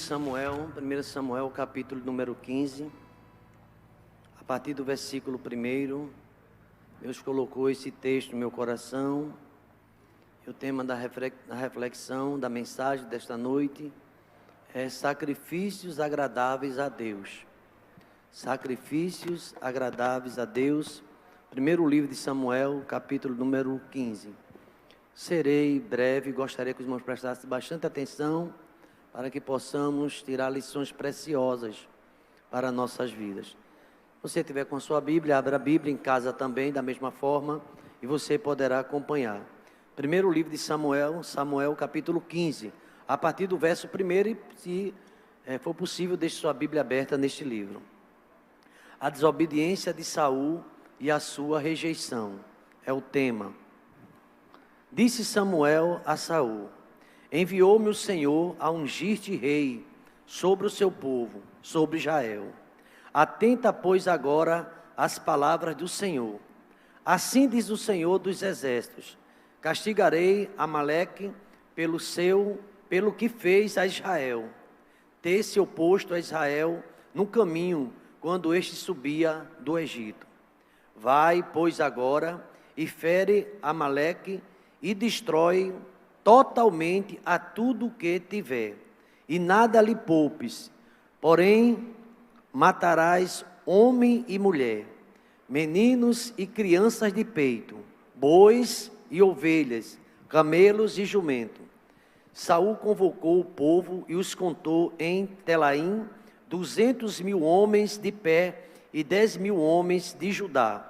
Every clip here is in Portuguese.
Samuel, 1 Samuel, capítulo número 15, a partir do versículo 1, Deus colocou esse texto no meu coração. O tema da reflexão, da mensagem desta noite é sacrifícios agradáveis a Deus. Sacrifícios agradáveis a Deus. Primeiro livro de Samuel, capítulo número 15. Serei breve, gostaria que os irmãos prestassem bastante atenção para que possamos tirar lições preciosas para nossas vidas. Se você tiver com a sua Bíblia, abra a Bíblia em casa também, da mesma forma, e você poderá acompanhar. Primeiro livro de Samuel, capítulo 15, a partir do verso 1, e se for possível, deixe sua Bíblia aberta neste livro. A desobediência de Saul e a sua rejeição é o tema. Disse Samuel a Saul: enviou-me o Senhor a ungir-te rei sobre o seu povo, sobre Israel. Atenta, pois, agora às palavras do Senhor. Assim diz o Senhor dos exércitos: castigarei Amaleque pelo que fez a Israel, ter se oposto a Israel no caminho quando este subia do Egito. Vai, pois, agora e fere Amaleque e destrói totalmente a tudo o que tiver, e nada lhe poupes, porém matarás homem e mulher, meninos e crianças de peito, bois e ovelhas, camelos e jumento. Saul convocou o povo e os contou em Telaim, 200.000 homens de pé e 10.000 homens de Judá.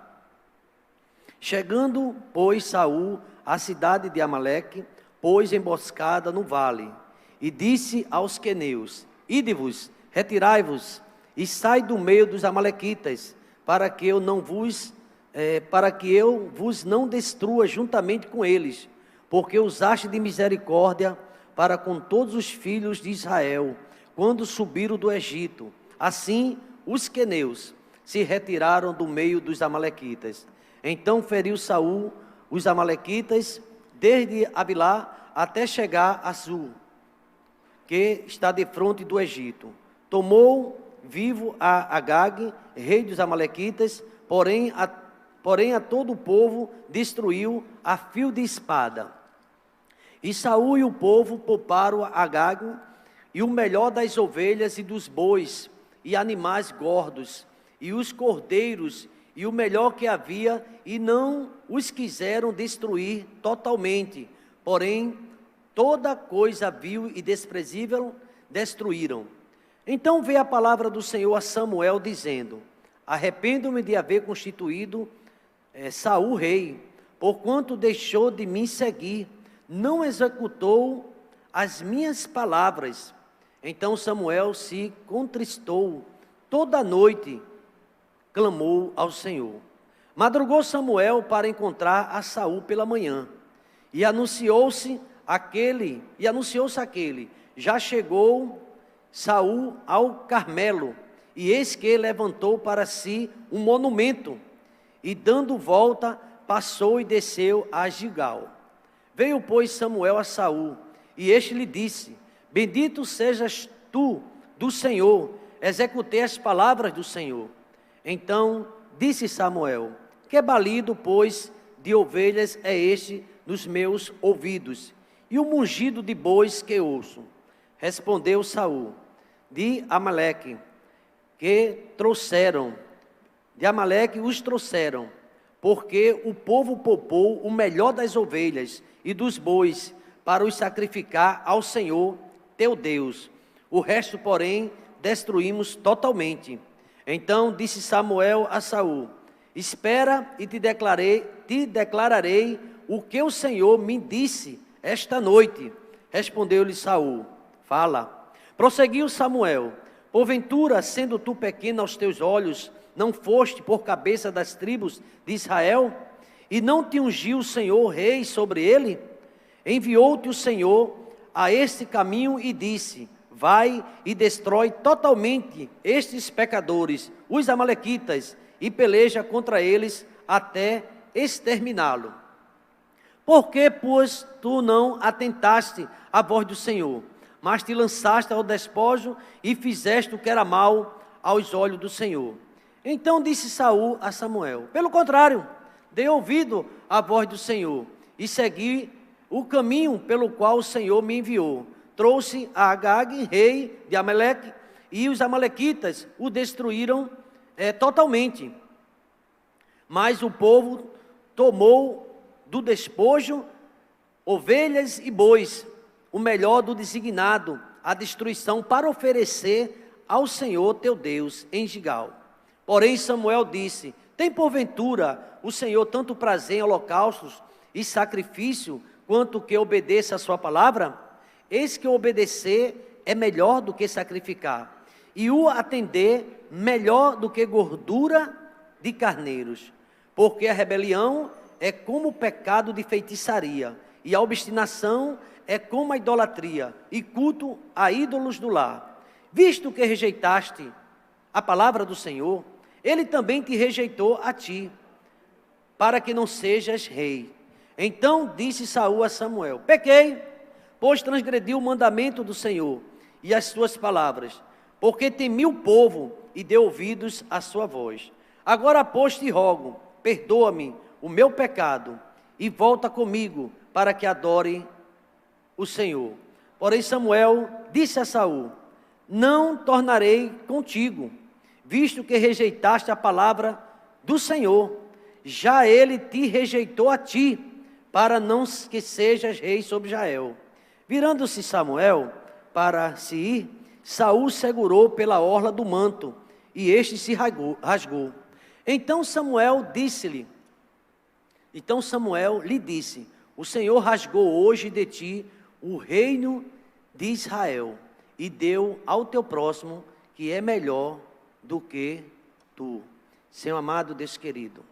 Chegando, pois, Saul à cidade de Amaleque, pôs emboscada no vale, e disse aos queneus: ide-vos, retirai-vos, e sai do meio dos amalequitas, para que eu vos não destrua juntamente com eles, porque usaste de misericórdia para com todos os filhos de Israel, quando subiram do Egito. Assim, os queneus se retiraram do meio dos amalequitas. Então feriu Saul os amalequitas, desde Avilá até chegar a Zur, que está de fronte do Egito. Tomou vivo a Agag, rei dos amalequitas, porém a todo o povo destruiu a fio de espada. E Saul e o povo pouparam a Agag, e o melhor das ovelhas e dos bois, e animais gordos, e os cordeiros, e o melhor que havia, e não os quiseram destruir totalmente, porém toda coisa vil e desprezível destruíram. Então veio a palavra do Senhor a Samuel, dizendo: arrependo-me de haver constituído Saul rei, porquanto deixou de me seguir, não executou as minhas palavras. Então Samuel se contristou, toda a noite clamou ao Senhor. Madrugou Samuel para encontrar a Saul pela manhã, e anunciou-se aquele, já chegou Saul ao Carmelo, e eis que levantou para si um monumento, e dando volta, passou e desceu a Gilgal. Veio, pois, Samuel a Saul, e este lhe disse: bendito sejas tu do Senhor, executei as palavras do Senhor. Então disse Samuel: que balido, pois, de ovelhas é este nos meus ouvidos, e o mugido de bois que ouço? Respondeu Saul: de Amaleque os trouxeram, porque o povo poupou o melhor das ovelhas e dos bois para os sacrificar ao Senhor teu Deus. O resto, porém, destruímos totalmente. Então disse Samuel a Saul: espera e te declararei o que o Senhor me disse esta noite. Respondeu-lhe Saul: fala. Prosseguiu Samuel: porventura, sendo tu pequeno aos teus olhos, não foste por cabeça das tribos de Israel? E não te ungiu o Senhor rei sobre ele? Enviou-te o Senhor a este caminho e disse: vai e destrói totalmente estes pecadores, os amalequitas, e peleja contra eles até exterminá-lo. Por que, pois, tu não atentaste à voz do Senhor, mas te lançaste ao despojo e fizeste o que era mal aos olhos do Senhor. Então disse Saul a Samuel: pelo contrário, dei ouvido à voz do Senhor e segui o caminho pelo qual o Senhor me enviou. Trouxe a Agag, rei de Amaleque, e os amalequitas o destruíram totalmente. Mas o povo tomou do despojo ovelhas e bois, o melhor do designado, a destruição, para oferecer ao Senhor teu Deus em Gigal. Porém Samuel disse: tem porventura o Senhor tanto prazer em holocaustos e sacrifício, quanto que obedeça a sua palavra? Eis que obedecer é melhor do que sacrificar, e o atender melhor do que gordura de carneiros. Porque a rebelião é como o pecado de feitiçaria, e a obstinação é como a idolatria, e culto a ídolos do lar. Visto que rejeitaste a palavra do Senhor, Ele também te rejeitou a ti, para que não sejas rei. Então disse Saul a Samuel: pequei, pois transgredi o mandamento do Senhor e as suas palavras, porque temi o povo e dei ouvidos à sua voz. Agora, pois, te rogo, perdoa-me o meu pecado e volta comigo para que adore o Senhor. Porém Samuel disse a Saul: não tornarei contigo, visto que rejeitaste a palavra do Senhor. Já ele te rejeitou a ti, para não que sejas rei sobre Israel. Virando-se Samuel para se ir, Saul segurou pela orla do manto, e este se rasgou. Então Samuel lhe disse: o Senhor rasgou hoje de ti o reino de Israel, e deu ao teu próximo, que é melhor do que tu. Senhor amado, Deus querido,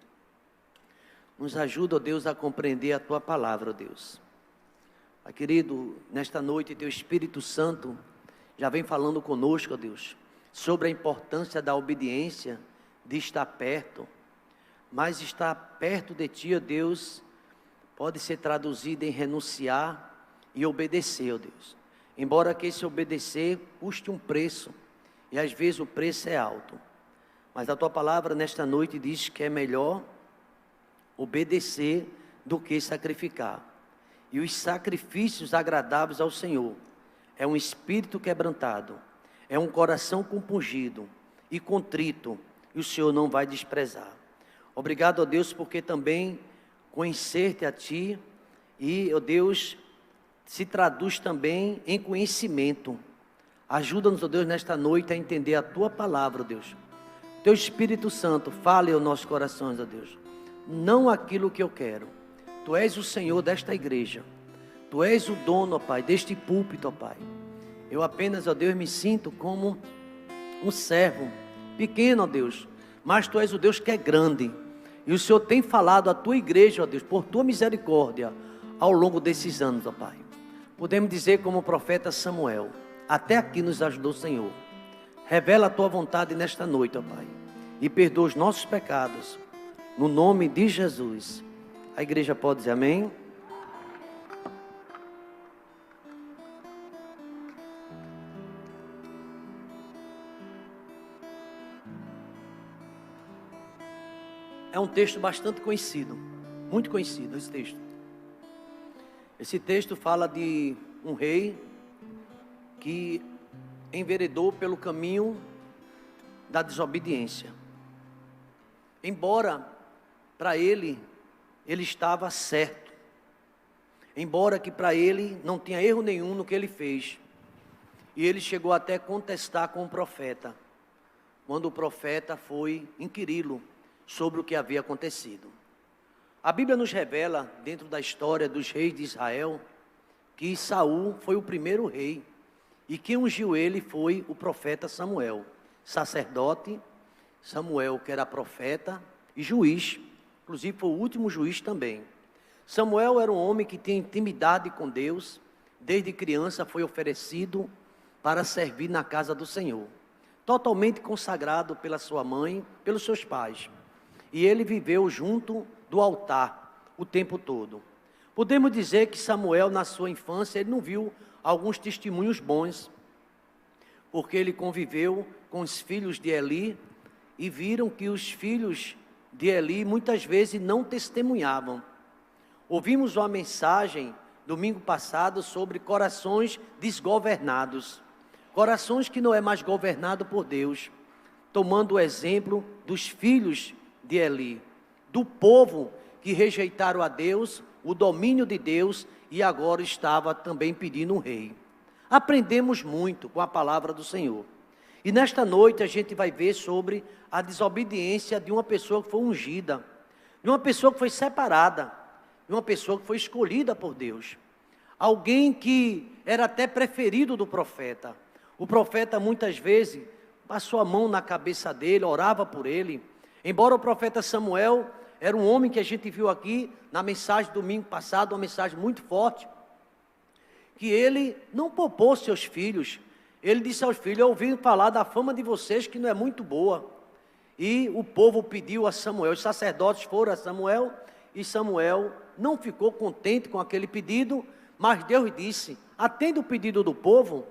nos ajuda, ó Deus, a compreender a tua palavra, ó Deus. Querido, nesta noite teu Espírito Santo já vem falando conosco, ó Deus, sobre a importância da obediência, de estar perto. Mas estar perto de ti, ó Deus, pode ser traduzido em renunciar e obedecer, ó Deus. Embora que esse obedecer custe um preço, e às vezes o preço é alto. Mas a tua palavra nesta noite diz que é melhor obedecer do que sacrificar. E os sacrifícios agradáveis ao Senhor é um espírito quebrantado, é um coração compungido e contrito, e o Senhor não vai desprezar. Obrigado, ó Deus, porque também conhecer-te a ti, e, ó Deus, se traduz também em conhecimento. Ajuda-nos, ó Deus, nesta noite a entender a tua palavra, ó Deus. Teu Espírito Santo fale aos nossos corações, ó Deus. Não aquilo que eu quero. Tu és o Senhor desta igreja. Tu és o dono, ó Pai, deste púlpito, ó Pai. Eu apenas, ó Deus, me sinto como um servo pequeno, ó Deus. Mas Tu és o Deus que é grande. E o Senhor tem falado à Tua igreja, ó Deus, por Tua misericórdia, ao longo desses anos, ó Pai. Podemos dizer como o profeta Samuel: até aqui nos ajudou o Senhor. Revela a Tua vontade nesta noite, ó Pai, e perdoa os nossos pecados. No nome de Jesus. A igreja pode dizer amém? É um texto bastante conhecido, muito conhecido esse texto. Esse texto fala de um rei que enveredou pelo caminho da desobediência. Embora para ele estava certo, embora que para ele não tinha erro nenhum no que ele fez, e ele chegou até a contestar com o profeta, quando o profeta foi inquiri-lo sobre o que havia acontecido. A Bíblia nos revela, dentro da história dos reis de Israel, que Saul foi o primeiro rei, e quem ungiu ele foi o profeta Samuel, sacerdote. Samuel, que era profeta e juiz, inclusive foi o último juiz também. Samuel era um homem que tinha intimidade com Deus, desde criança foi oferecido para servir na casa do Senhor, totalmente consagrado pela sua mãe, pelos seus pais. E ele viveu junto do altar o tempo todo. Podemos dizer que Samuel, na sua infância, ele não viu alguns testemunhos bons, porque ele conviveu com os filhos de Eli e viram que os filhos de Eli muitas vezes não testemunhavam. Ouvimos uma mensagem domingo passado sobre corações desgovernados, corações que não é mais governado por Deus, tomando o exemplo dos filhos de Eli, do povo que rejeitaram a Deus, o domínio de Deus, e agora estava também pedindo um rei. Aprendemos muito com a palavra do Senhor. E nesta noite a gente vai ver sobre a desobediência de uma pessoa que foi ungida, de uma pessoa que foi separada, de uma pessoa que foi escolhida por Deus. Alguém que era até preferido do profeta. O profeta muitas vezes passou a mão na cabeça dele, orava por ele. Embora o profeta Samuel era um homem que a gente viu aqui na mensagem do domingo passado, uma mensagem muito forte, que ele não poupou seus filhos. Ele disse aos filhos: eu ouvi falar da fama de vocês que não é muito boa. E o povo pediu a Samuel, os sacerdotes foram a Samuel, e Samuel não ficou contente com aquele pedido, mas Deus disse: atende o pedido do povo,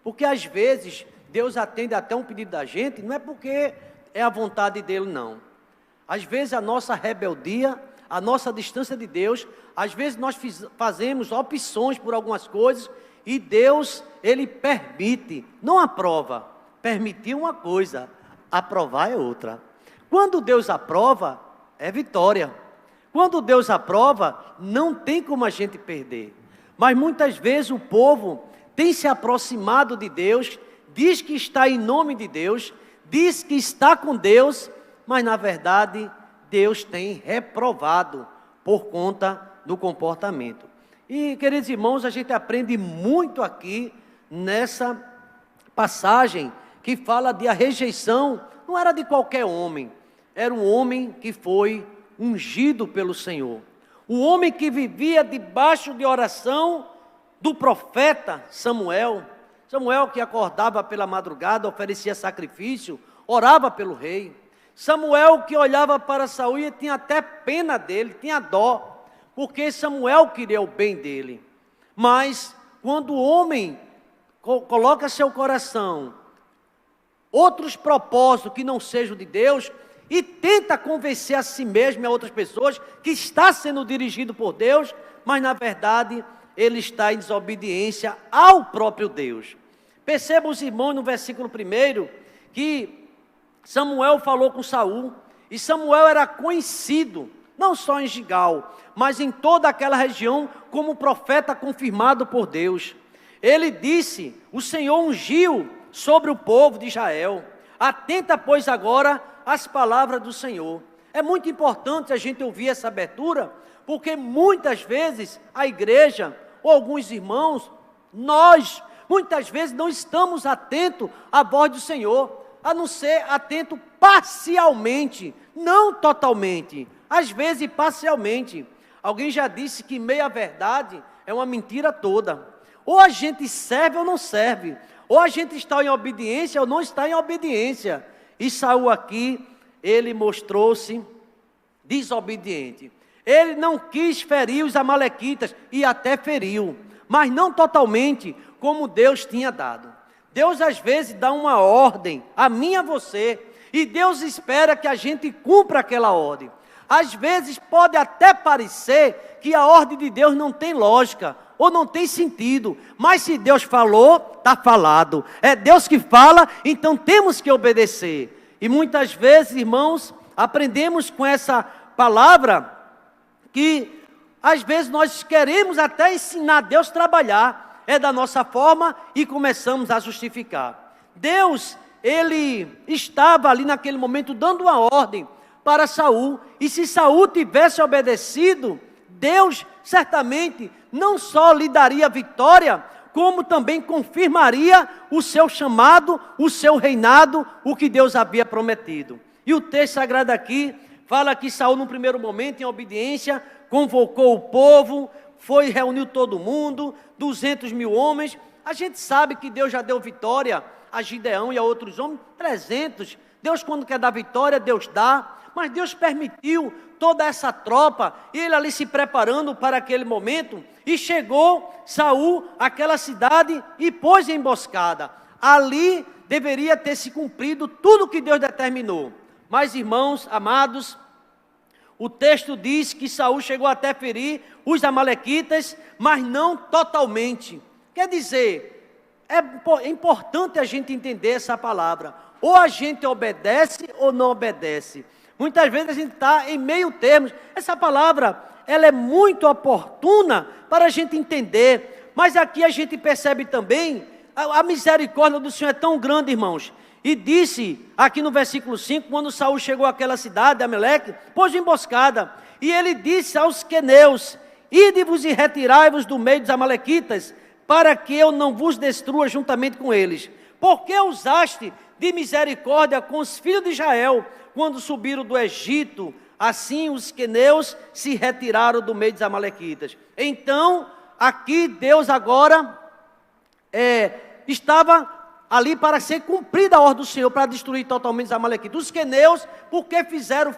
porque às vezes Deus atende até um pedido da gente, não é porque é a vontade dele, não. Às vezes a nossa rebeldia, a nossa distância de Deus, às vezes nós fazemos opções por algumas coisas, e Deus, Ele permite, não aprova. Permitir uma coisa, aprovar é outra. Quando Deus aprova, é vitória. Quando Deus aprova, não tem como a gente perder. Mas muitas vezes o povo tem se aproximado de Deus, diz que está em nome de Deus, diz que está com Deus, mas na verdade Deus tem reprovado por conta do comportamento. E, queridos irmãos, a gente aprende muito aqui nessa passagem que fala de a rejeição, não era de qualquer homem, era um homem que foi ungido pelo Senhor. Um homem que vivia debaixo de oração do profeta Samuel. Samuel que acordava pela madrugada, oferecia sacrifício, orava pelo rei. Samuel que olhava para Saul e tinha até pena dele, tinha dó, porque Samuel queria o bem dele. Mas quando o homem coloca seu coração outros propósitos que não sejam de Deus e tenta convencer a si mesmo e a outras pessoas que está sendo dirigido por Deus, mas na verdade ele está em desobediência ao próprio Deus. Percebam os irmãos no versículo 1 que Samuel falou com Saul, e Samuel era conhecido, não só em Gigal, mas em toda aquela região, como profeta confirmado por Deus. Ele disse: o Senhor ungiu sobre o povo de Israel. Atenta, pois, agora às palavras do Senhor. É muito importante a gente ouvir essa abertura, porque muitas vezes a igreja, ou alguns irmãos, nós, muitas vezes não estamos atentos à voz do Senhor, a não ser atento parcialmente, não totalmente, às vezes parcialmente. Alguém já disse que meia verdade é uma mentira toda. Ou a gente serve ou não serve, ou a gente está em obediência ou não está em obediência. E Saul aqui, ele mostrou-se desobediente. Ele não quis ferir os amalequitas, e até feriu, mas não totalmente, como Deus tinha dado. Deus às vezes dá uma ordem, a mim e a você, e Deus espera que a gente cumpra aquela ordem. Às vezes pode até parecer que a ordem de Deus não tem lógica, ou não tem sentido, mas se Deus falou, está falado. É Deus que fala, então temos que obedecer. E muitas vezes, irmãos, aprendemos com essa palavra, que às vezes nós queremos até ensinar Deus a trabalhar, é da nossa forma, e começamos a justificar. Deus, ele estava ali naquele momento dando uma ordem para Saul, e se Saul tivesse obedecido, Deus certamente não só lhe daria vitória, como também confirmaria o seu chamado, o seu reinado, o que Deus havia prometido. E o texto sagrado aqui fala que Saul, no primeiro momento, em obediência, convocou o povo, reuniu todo mundo, 200 mil homens. A gente sabe que Deus já deu vitória a Gideão e a outros homens, 300. Deus, quando quer dar vitória, Deus dá, mas Deus permitiu toda essa tropa, e ele ali se preparando para aquele momento, e chegou Saul àquela cidade e pôs em emboscada. Ali deveria ter se cumprido tudo que Deus determinou. Mas, irmãos amados, o texto diz que Saul chegou até ferir os amalequitas, mas não totalmente. Quer dizer, é importante a gente entender essa palavra. Ou a gente obedece ou não obedece. Muitas vezes a gente está em meio termo. Essa palavra, ela é muito oportuna para a gente entender. Mas aqui a gente percebe também, a misericórdia do Senhor é tão grande, irmãos. E disse, aqui no versículo 5, quando Saul chegou àquela cidade, Amaleque, pôs emboscada. E ele disse aos queneus: ide-vos e retirai-vos do meio dos amalequitas, para que eu não vos destrua juntamente com eles. Porque usaste de misericórdia com os filhos de Israel, quando subiram do Egito, assim os queneus se retiraram do meio dos amalequitas. Então, aqui Deus agora estava ali para ser cumprida a ordem do Senhor, para destruir totalmente os amalequitas. Os queneus, porque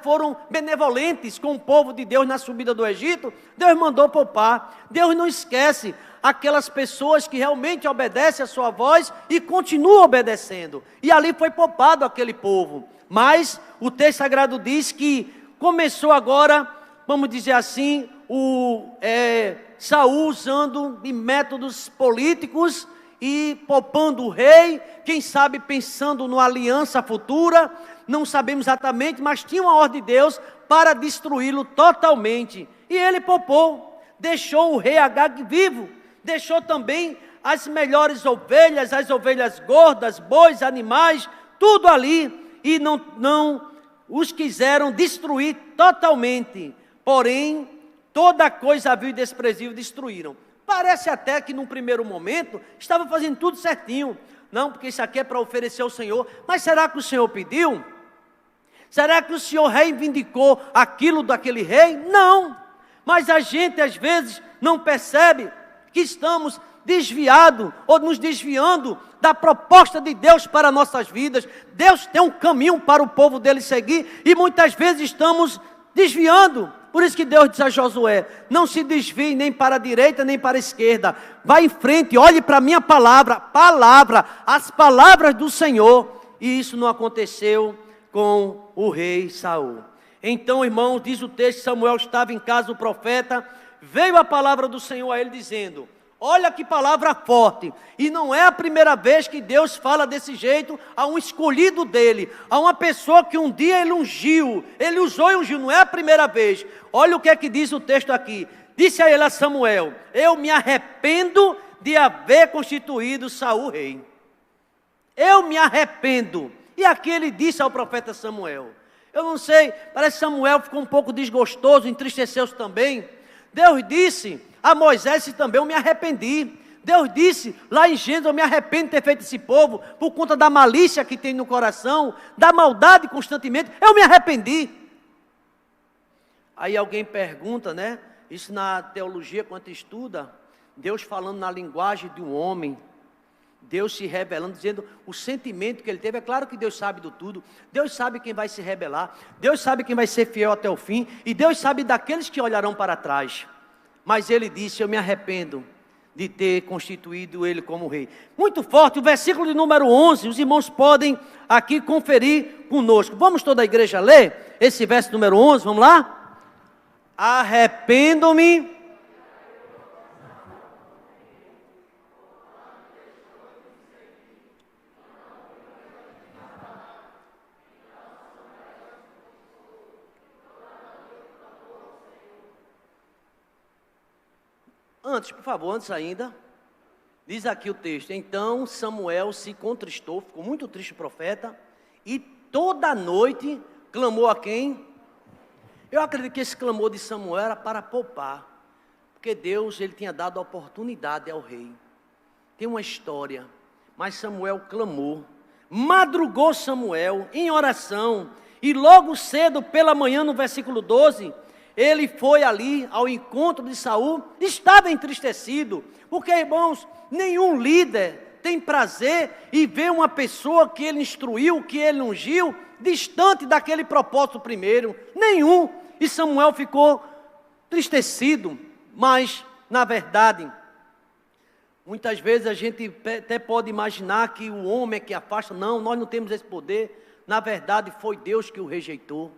foram benevolentes com o povo de Deus na subida do Egito, Deus mandou poupar. Deus não esquece aquelas pessoas que realmente obedecem a sua voz e continuam obedecendo. E ali foi poupado aquele povo. Mas o texto sagrado diz que começou agora, vamos dizer assim, Saul usando de métodos políticos e poupando o rei, quem sabe pensando numa aliança futura, não sabemos exatamente, mas tinha uma ordem de Deus para destruí-lo totalmente. E ele poupou, deixou o rei Agag vivo, deixou também as melhores ovelhas, as ovelhas gordas, bois, animais, tudo ali, e não os quiseram destruir totalmente. Porém, toda coisa vil e desprezível destruíram. Parece até que num primeiro momento estava fazendo tudo certinho. Não, porque isso aqui é para oferecer ao Senhor. Mas será que o Senhor pediu? Será que o Senhor reivindicou aquilo daquele rei? Não. Mas a gente às vezes não percebe que estamos desviados ou nos desviando da proposta de Deus para nossas vidas. Deus tem um caminho para o povo dele seguir e muitas vezes estamos desviando. Por isso que Deus diz a Josué: não se desvie nem para a direita nem para a esquerda, vá em frente, olhe para a minha palavra, as palavras do Senhor. E isso não aconteceu com o rei Saul. Então, irmãos, diz o texto, Samuel estava em casa do profeta, veio a palavra do Senhor a ele dizendo: olha que palavra forte, e não é a primeira vez que Deus fala desse jeito a um escolhido dele, a uma pessoa que um dia ele ungiu, ele usou e ungiu, não é a primeira vez. Olha o que é que diz o texto aqui, disse a ele a Samuel: eu me arrependo de haver constituído Saul rei, eu me arrependo. E aqui ele disse ao profeta Samuel, eu não sei, parece que Samuel ficou um pouco desgostoso, entristeceu-se também. Deus disse a Moisés também: eu me arrependi. Deus disse lá em Gênesis: eu me arrependo de ter feito esse povo por conta da malícia que tem no coração, da maldade constantemente, eu me arrependi. Aí alguém pergunta, né? Isso na teologia, quando estuda, Deus falando na linguagem de um homem, Deus se revelando, dizendo o sentimento que ele teve. É claro que Deus sabe do tudo, Deus sabe quem vai se rebelar, Deus sabe quem vai ser fiel até o fim, e Deus sabe daqueles que olharão para trás. Mas ele disse: eu me arrependo de ter constituído ele como rei. Muito forte, o versículo de número 11, os irmãos podem aqui conferir conosco. Vamos toda a igreja ler esse verso número 11, vamos lá? Arrependo-me. Antes, por favor, antes ainda, diz aqui o texto: então Samuel se contristou, ficou muito triste o profeta, e toda noite clamou a quem? Eu acredito que esse clamor de Samuel era para poupar, porque Deus, ele tinha dado a oportunidade ao rei. Tem uma história, mas Samuel clamou, madrugou Samuel em oração, e logo cedo pela manhã, no versículo 12, ele foi ali ao encontro de Saul, estava entristecido, porque, irmãos, nenhum líder tem prazer em ver uma pessoa que ele instruiu, que ele ungiu, distante daquele propósito primeiro, nenhum. e Samuel ficou entristecido. Mas, na verdade, muitas vezes a gente até pode imaginar que o homem é que afasta. Não, nós não temos esse poder. Na verdade, foi Deus que o rejeitou.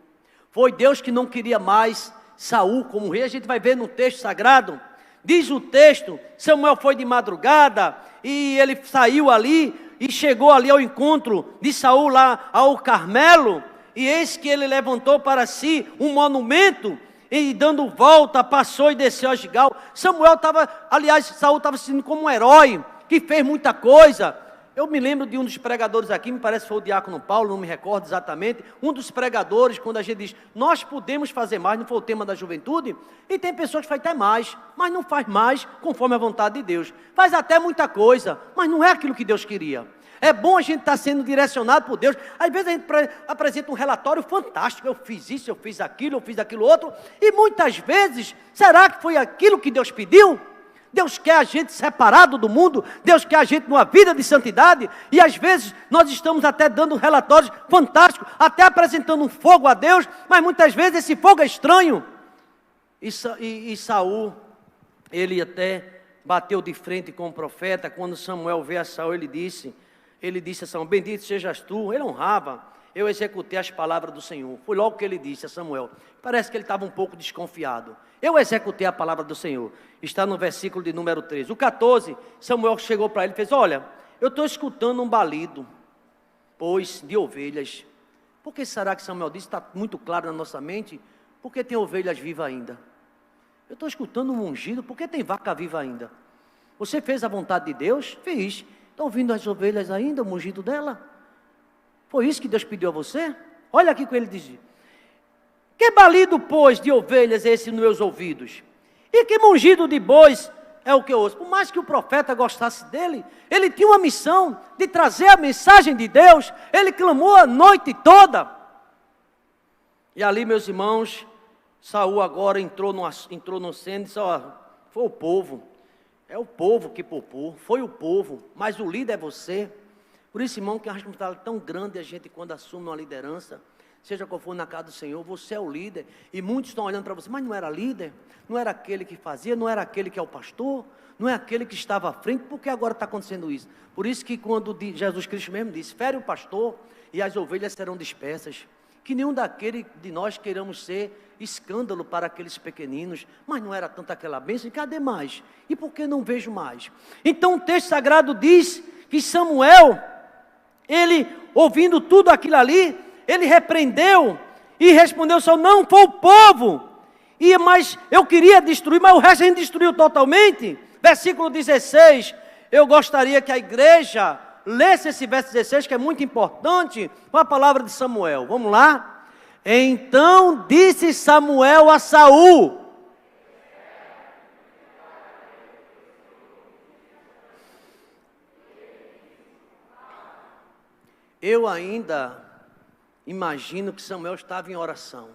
Foi Deus que não queria mais Saul como rei. A gente vai ver no texto sagrado. Diz o texto, Samuel foi de madrugada e ele saiu ali e chegou ali ao encontro de Saul lá ao Carmelo. E eis que ele levantou para si um monumento e dando volta passou e desceu a Gilgal. Saul estava se sentindo como um herói que fez muita coisa. Eu me lembro de um dos pregadores aqui, me parece que foi o diácono Paulo, não me recordo exatamente, um dos pregadores, quando a gente diz, nós podemos fazer mais, não foi o tema da juventude, e tem pessoas que fazem até mais, mas não faz mais conforme a vontade de Deus, faz até muita coisa, mas não é aquilo que Deus queria. É bom a gente estar sendo direcionado por Deus. Às vezes a gente apresenta um relatório fantástico, eu fiz isso, eu fiz aquilo outro, e muitas vezes, será que foi aquilo que Deus pediu? Deus quer a gente separado do mundo, Deus quer a gente numa vida de santidade, e às vezes nós estamos até dando relatórios fantásticos, até apresentando um fogo a Deus, mas muitas vezes esse fogo é estranho. E Saul, ele até bateu de frente com o profeta. Quando Samuel vê a Saul, ele disse a Samuel, bendito sejas tu. Ele honrava, eu executei as palavras do Senhor. Foi logo que ele disse a Samuel. Parece que ele estava um pouco desconfiado. Eu executei a palavra do Senhor. Está no versículo de número 13. O 14, Samuel chegou para ele e fez, olha, eu estou escutando um balido, pois, de ovelhas. Por que será que Samuel disse? Está muito claro na nossa mente, porque tem ovelhas vivas ainda. Eu estou escutando um ungido, porque tem vaca viva ainda. Você fez a vontade de Deus? Fiz. Estão ouvindo as ovelhas ainda, o ungido dela? Foi isso que Deus pediu a você? Olha aqui o que ele dizia. Que balido, pois, de ovelhas é esse nos meus ouvidos? E que mungido de bois é o que eu ouço? Por mais que o profeta gostasse dele, ele tinha uma missão de trazer a mensagem de Deus. Ele clamou a noite toda. E ali, meus irmãos, Saul agora entrou no centro e disse, ó, foi o povo. É o povo que poupou, foi o povo, mas o líder é você. Por isso, irmão, que é uma responsabilidade tão grande a gente quando assume uma liderança, seja qual for na casa do Senhor, você é o líder, e muitos estão olhando para você, mas não era líder, não era aquele que fazia, não era aquele que é o pastor, não é aquele que estava à frente, por que agora está acontecendo isso? Por isso que quando Jesus Cristo mesmo disse, fere o pastor e as ovelhas serão dispersas, que nenhum daquele de nós queiramos ser escândalo para aqueles pequeninos, mas não era tanta aquela bênção, e cadê mais? E por que não vejo mais? Então o texto sagrado diz que Samuel, ele ouvindo tudo aquilo ali, ele repreendeu e respondeu só, não, foi o povo, mas eu queria destruir, mas o resto a gente destruiu totalmente. Versículo 16, eu gostaria que a igreja lesse esse verso 16, que é muito importante, com a palavra de Samuel. Vamos lá? Então disse Samuel a Saul, eu ainda imagino que Samuel estava em oração.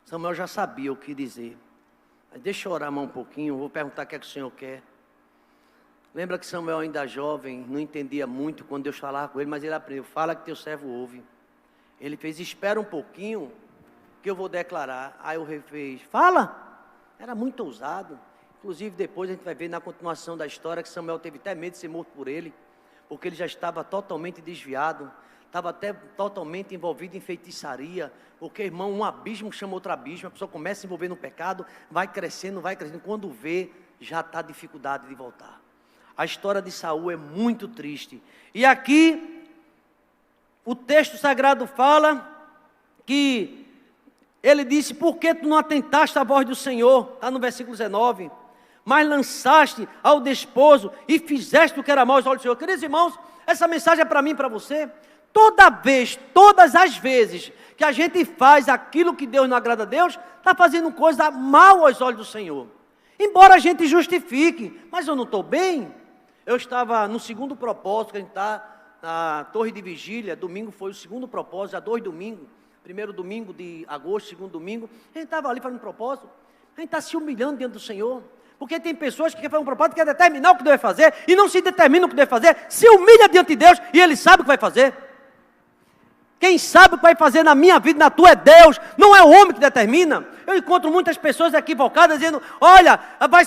Samuel já sabia o que dizer. Mas deixa eu orar mais um pouquinho, vou perguntar o que é que o Senhor quer. Lembra que Samuel ainda jovem, não entendia muito quando Deus falava com ele, mas ele aprendeu, fala que teu servo ouve. Ele fez, espera um pouquinho, que eu vou declarar. Aí o rei fez, fala. Era muito ousado. Inclusive depois a gente vai ver na continuação da história que Samuel teve até medo de ser morto por ele, porque ele já estava totalmente desviado, estava até totalmente envolvido em feitiçaria, porque, irmão, um abismo chama outro abismo, a pessoa começa a se envolver no pecado, vai crescendo, quando vê, já está dificuldade de voltar. A história de Saul é muito triste, e aqui, o texto sagrado fala, que ele disse, por que tu não atentaste à voz do Senhor? Está no versículo 19, mas lançaste ao desposo, e fizeste o que era mal aos olhos do Senhor. Queridos irmãos, essa mensagem é para mim e para você. Todas as vezes que a gente faz aquilo que Deus não agrada a Deus, está fazendo coisa mal aos olhos do Senhor. Embora a gente justifique, mas eu não estou bem. Eu estava no segundo propósito, que a gente está na torre de vigília, domingo foi o segundo propósito, já 2 domingos, primeiro domingo de agosto, segundo domingo, a gente estava ali fazendo propósito, a gente está se humilhando diante do Senhor. Porque tem pessoas que querem fazer um propósito, querem determinar o que deve fazer, e não se determina o que deve fazer, se humilha diante de Deus, e Ele sabe o que vai fazer. Quem sabe o que vai fazer na minha vida, na tua, é Deus, não é o homem que determina. Eu encontro muitas pessoas equivocadas dizendo, olha,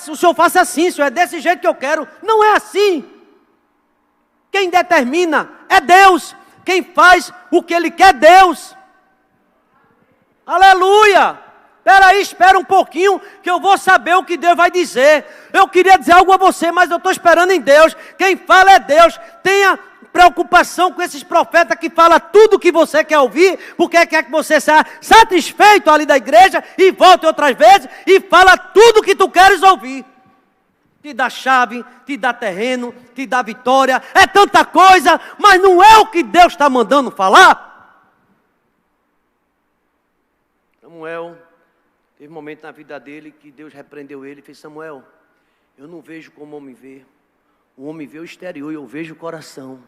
o senhor faça assim, senhor, é desse jeito que eu quero. Não é assim. Quem determina é Deus. Quem faz o que Ele quer é Deus. Aleluia! Peraí, espera um pouquinho que eu vou saber o que Deus vai dizer. Eu queria dizer algo a você, mas eu estou esperando em Deus. Quem fala é Deus. Tenha preocupação com esses profetas que falam tudo o que você quer ouvir, porque quer que você seja satisfeito ali da igreja e volte outras vezes e fala tudo o que tu queres ouvir. Te dá chave, te dá terreno, te dá vitória, é tanta coisa, mas não é o que Deus está mandando falar. Samuel, teve um momento na vida dele que Deus repreendeu ele e fez, Samuel, eu não vejo como o homem vê. O homem vê o exterior e eu vejo o coração.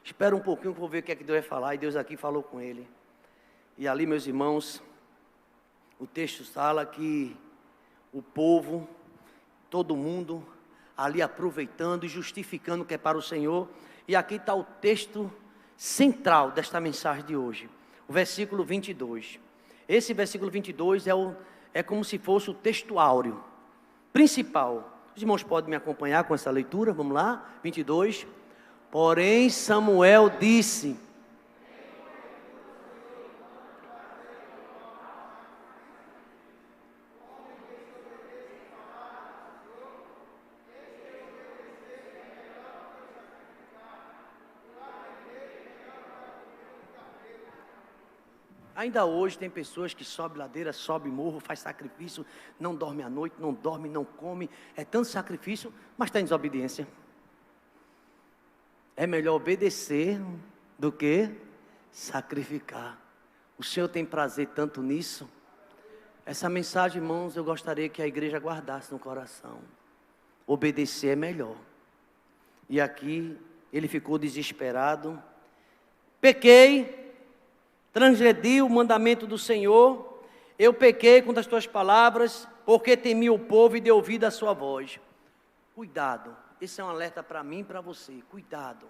Espera um pouquinho que eu vou ver o que é que Deus vai falar. E Deus aqui falou com ele. E ali, meus irmãos, o texto fala que o povo, todo mundo, ali aproveitando e justificando que é para o Senhor. E aqui está o texto central desta mensagem de hoje. O versículo 22. Esse versículo 22 é como se fosse o texto áureo, principal. Os irmãos podem me acompanhar com essa leitura, vamos lá, 22. Porém Samuel disse, ainda hoje tem pessoas que sobem ladeira, sobem morro, faz sacrifício, não dorme à noite, não dorme, não come, é tanto sacrifício, mas está em desobediência. É melhor obedecer do que sacrificar. O Senhor tem prazer tanto nisso. Essa mensagem, irmãos, eu gostaria que a igreja guardasse no coração. Obedecer é melhor. E aqui ele ficou desesperado. Pequei, transgredi o mandamento do Senhor. Eu pequei contra as tuas palavras, porque temi o povo e dei ouvido à sua voz. Cuidado. Esse é um alerta para mim e para você. Cuidado.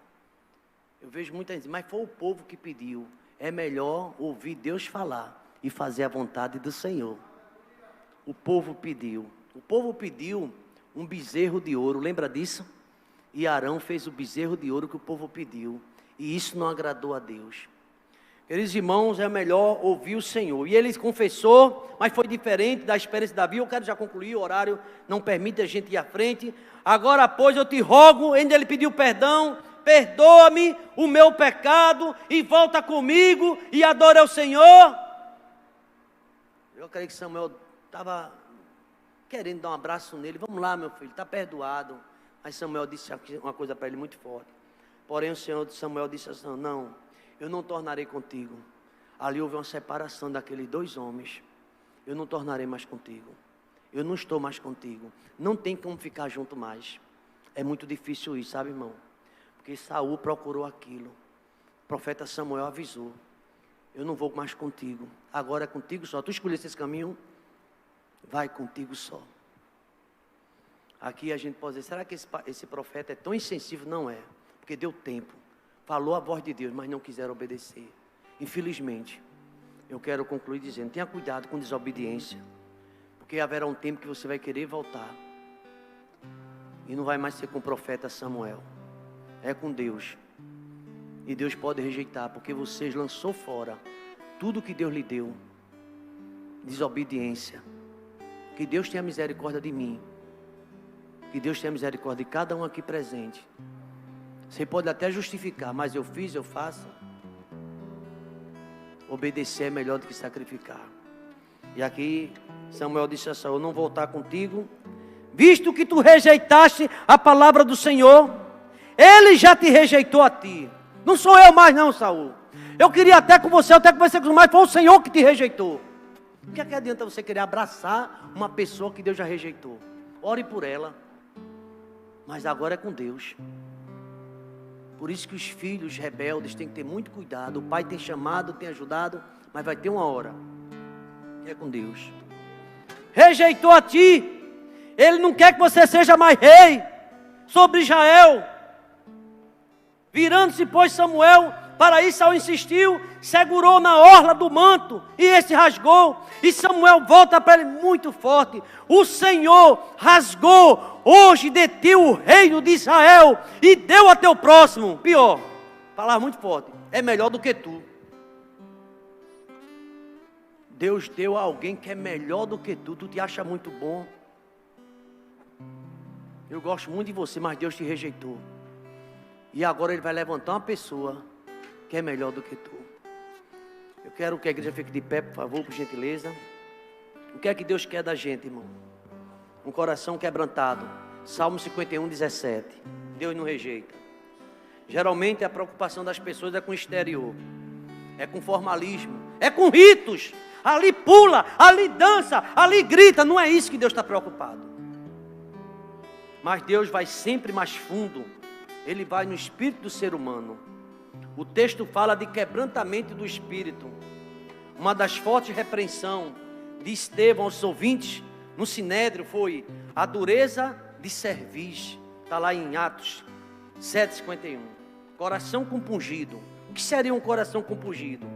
Eu vejo muita gente, mas foi o povo que pediu. É melhor ouvir Deus falar e fazer a vontade do Senhor. O povo pediu. O povo pediu um bezerro de ouro. Lembra disso? E Arão fez o bezerro de ouro que o povo pediu. E isso não agradou a Deus. Queridos irmãos, é melhor ouvir o Senhor. E ele confessou, mas foi diferente da experiência de Davi. Eu quero já concluir, o horário não permite a gente ir à frente. Agora, pois, eu te rogo, ainda ele pediu perdão, perdoa-me o meu pecado e volta comigo e adore ao Senhor. Eu creio que Samuel estava querendo dar um abraço nele. Vamos lá, meu filho, está perdoado. Mas Samuel disse uma coisa para ele muito forte. Porém, o Senhor Samuel disse assim, não, eu não tornarei contigo. Ali houve uma separação daqueles dois homens. Eu não tornarei mais contigo. Eu não estou mais contigo. Não tem como ficar junto mais. É muito difícil isso, sabe, irmão? Porque Saul procurou aquilo. O profeta Samuel avisou. Eu não vou mais contigo. Agora é contigo só. Tu escolheste esse caminho? Vai contigo só. Aqui a gente pode dizer, será que esse profeta é tão insensível? Não é. Porque deu tempo. Falou a voz de Deus, mas não quiseram obedecer. Infelizmente, eu quero concluir dizendo, tenha cuidado com desobediência. Porque haverá um tempo que você vai querer voltar. E não vai mais ser com o profeta Samuel. É com Deus. E Deus pode rejeitar, porque você lançou fora tudo que Deus lhe deu. Desobediência. Que Deus tenha misericórdia de mim. Que Deus tenha misericórdia de cada um aqui presente. Você pode até justificar, mas eu fiz, eu faço. Obedecer é melhor do que sacrificar. E aqui Samuel disse a Saul, eu não vou voltar contigo, visto que tu rejeitaste a palavra do Senhor, ele já te rejeitou a ti. Não sou eu mais não, Saul. Eu queria até com você, eu até conversei com você, mas foi o Senhor que te rejeitou. O que é que adianta você querer abraçar uma pessoa que Deus já rejeitou? Ore por ela. Mas agora é com Deus. Por isso que os filhos rebeldes têm que ter muito cuidado. O pai tem chamado, tem ajudado, mas vai ter uma hora que é com Deus. Rejeitou a ti. Ele não quer que você seja mais rei sobre Israel. Virando-se, pois, Samuel Para isso Saul insistiu, segurou na orla do manto e esse rasgou. E Samuel volta para ele muito forte: o Senhor rasgou hoje de ti o reino de Israel e deu a teu próximo. Pior, falar muito forte, é melhor do que tu. Deus deu a alguém que é melhor do que tu. Tu te acha muito bom. Eu gosto muito de você, mas Deus te rejeitou. E agora Ele vai levantar uma pessoa que é melhor do que tu. Eu quero que a igreja fique de pé, por favor, por gentileza. O que é que Deus quer da gente, irmão? Um coração quebrantado. Salmo 51, 17. Deus não rejeita. Geralmente a preocupação das pessoas é com o exterior, é com formalismo, é com ritos. Ali pula, ali dança, ali grita. Não é isso que Deus está preocupado. Mas Deus vai sempre mais fundo. Ele vai no espírito do ser humano. O texto fala de quebrantamento do espírito. Uma das fortes repreensões de Estevão aos ouvintes no Sinédrio foi a dureza de cerviz. Está lá em Atos 7,51. Coração compungido. O que seria um coração compungido?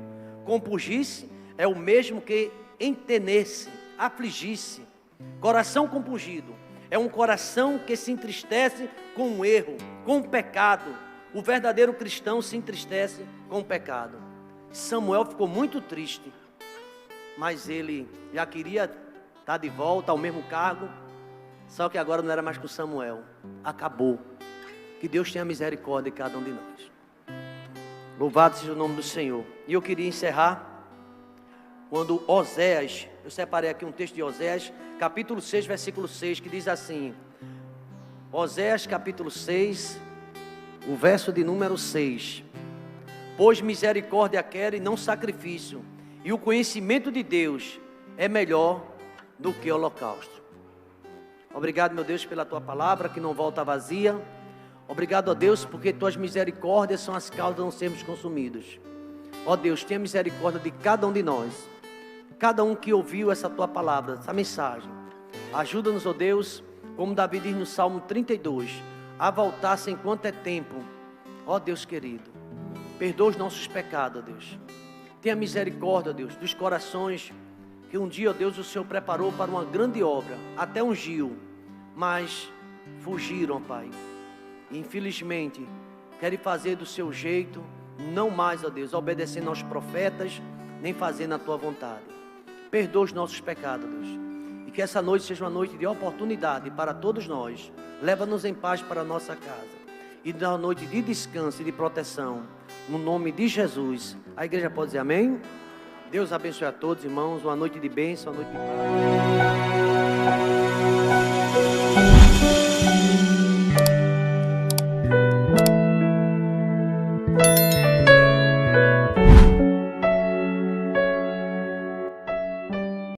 Compungir-se é o mesmo que entener-se, afligir-se. Coração compungido é um coração que se entristece com o erro, com o pecado. O verdadeiro cristão se entristece com o pecado. Samuel ficou muito triste, mas ele já queria estar de volta ao mesmo cargo, só que agora não era mais com Samuel. Acabou. Que Deus tenha misericórdia de cada um de nós. Louvado seja o nome do Senhor. E eu queria encerrar quando Oséias, eu separei aqui um texto de Oséias, capítulo 6, versículo 6, que diz assim: Oséias capítulo 6, o verso de número 6: pois misericórdia quero e não sacrifício, e o conhecimento de Deus é melhor do que o holocausto. Obrigado, meu Deus, pela tua palavra que não volta vazia. Obrigado, ó Deus, porque tuas misericórdias são as causas de não sermos consumidos. Ó Deus, tenha misericórdia de cada um de nós, cada um que ouviu essa tua palavra, essa mensagem. Ajuda-nos, ó Deus, como Davi diz no Salmo 32, a voltar-se enquanto é tempo. Ó Deus querido, perdoa os nossos pecados, ó Deus. Tenha misericórdia, ó Deus, dos corações que um dia, ó Deus, o Senhor preparou para uma grande obra, até ungiu, mas fugiram, ó Pai. Infelizmente, querem fazer do seu jeito, não mais, ó Deus, obedecendo aos profetas, nem fazendo a tua vontade. Perdoa os nossos pecados, Deus. E que essa noite seja uma noite de oportunidade para todos nós. Leva-nos em paz para a nossa casa. E dá uma noite de descanso e de proteção. No nome de Jesus. A igreja pode dizer amém? Deus abençoe a todos, irmãos. Uma noite de bênção, uma noite de paz.